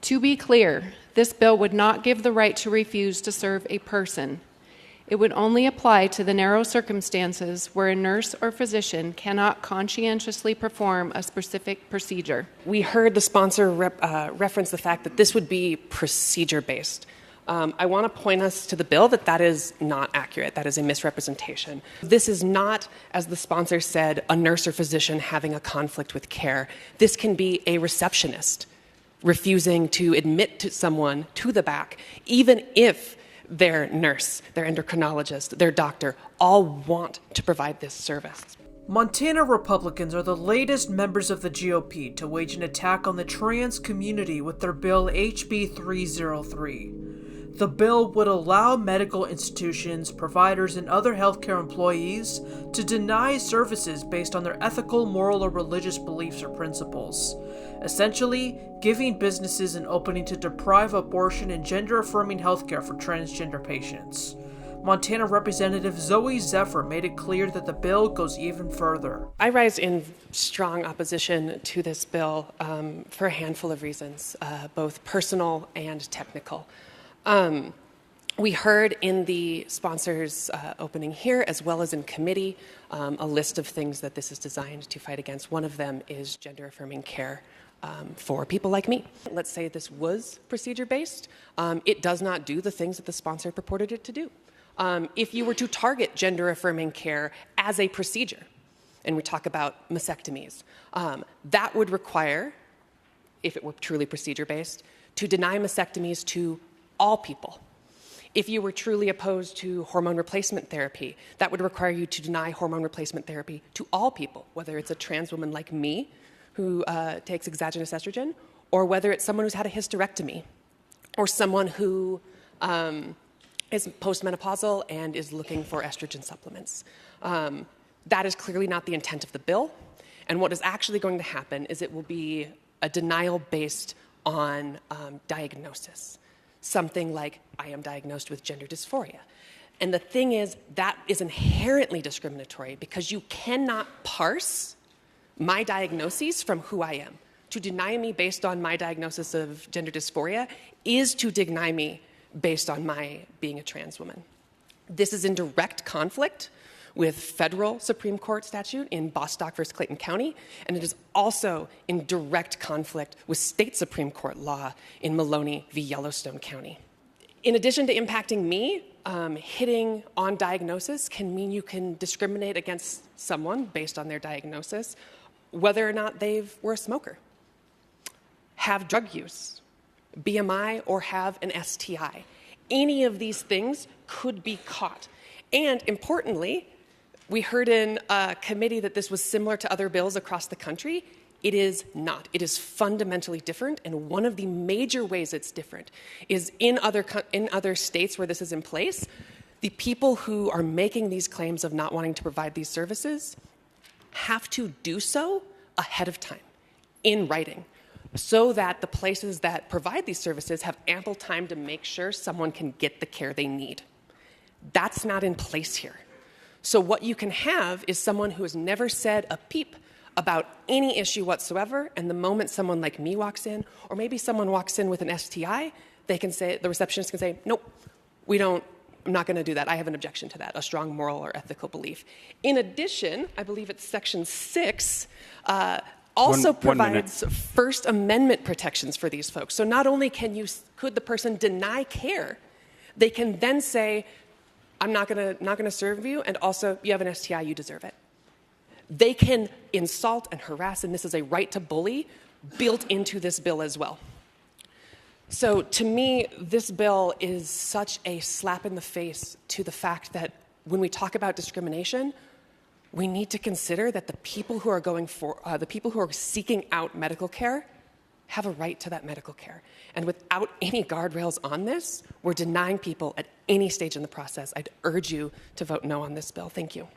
To be clear, this bill would not give the right to refuse to serve a person. It would only apply to the narrow circumstances where a nurse or physician cannot conscientiously perform a specific procedure. We heard the sponsor reference the fact that this would be procedure-based. I want to point us to the bill that is not accurate. That is a misrepresentation. This is not, as the sponsor said, a nurse or physician having a conflict with care. This can be a receptionist refusing to admit to someone to the back, even if their nurse, their endocrinologist, their doctor all want to provide this service. Montana Republicans are the latest members of the GOP to wage an attack on the trans community with their bill HB 303. The bill would allow medical institutions, providers, and other healthcare employees to deny services based on their ethical, moral, or religious beliefs or principles, essentially giving businesses an opening to deprive abortion and gender-affirming healthcare for transgender patients. Montana Representative Zoe Zephyr made it clear that the bill goes even further. I rise in strong opposition to this bill for a handful of reasons, both personal and technical. We heard in the sponsor's opening here, as well as in committee, a list of things that this is designed to fight against. One of them is gender-affirming care for people like me. Let's say this was procedure-based. It does not do the things that the sponsor purported it to do. If you were to target gender-affirming care as a procedure, and we talk about mastectomies, that would require, if it were truly procedure-based, to deny mastectomies to all people. If you were truly opposed to hormone replacement therapy, that would require you to deny hormone replacement therapy to all people, whether it's a trans woman like me who takes exogenous estrogen, or whether it's someone who's had a hysterectomy, or someone who is postmenopausal and is looking for estrogen supplements. That is clearly not the intent of the bill, and what is actually going to happen is it will be a denial based on diagnosis. Something like, I am diagnosed with gender dysphoria. And the thing is, that is inherently discriminatory because you cannot parse my diagnoses from who I am. To deny me based on my diagnosis of gender dysphoria is to deny me based on my being a trans woman. This is in direct conflict with federal Supreme Court statute in Bostock versus Clayton County, and it is also in direct conflict with state Supreme Court law in Maloney v. Yellowstone County. In addition to impacting me, hitting on diagnosis can mean you can discriminate against someone based on their diagnosis, whether or not they were a smoker, have drug use, BMI, or have an STI. Any of these things could be caught. And importantly, we heard in committee that this was similar to other bills across the country. It is not. It is fundamentally different, and one of the major ways it's different is in other states where this is in place, the people who are making these claims of not wanting to provide these services have to do so ahead of time, in writing, so that the places that provide these services have ample time to make sure someone can get the care they need. That's not in place here. So what you can have is someone who has never said a peep about any issue whatsoever, and the moment someone like me walks in, or maybe someone walks in with an STI, they can say, the receptionist can say, nope, I'm not going to do that. I have an objection to that, a strong moral or ethical belief. In addition, I believe it's Section 6 also provides First Amendment protections for these folks. So not only could the person deny care, they can then say, I'm not going to serve you, and also you have an STI, you deserve it. They can insult and harass, and this is a right to bully built into this bill as well. So to me, this bill is such a slap in the face to the fact that when we talk about discrimination, we need to consider that the people who are seeking out medical care have a right to that medical care. And without any guardrails on this, we're denying people at any stage in the process. I'd urge you to vote no on this bill. Thank you.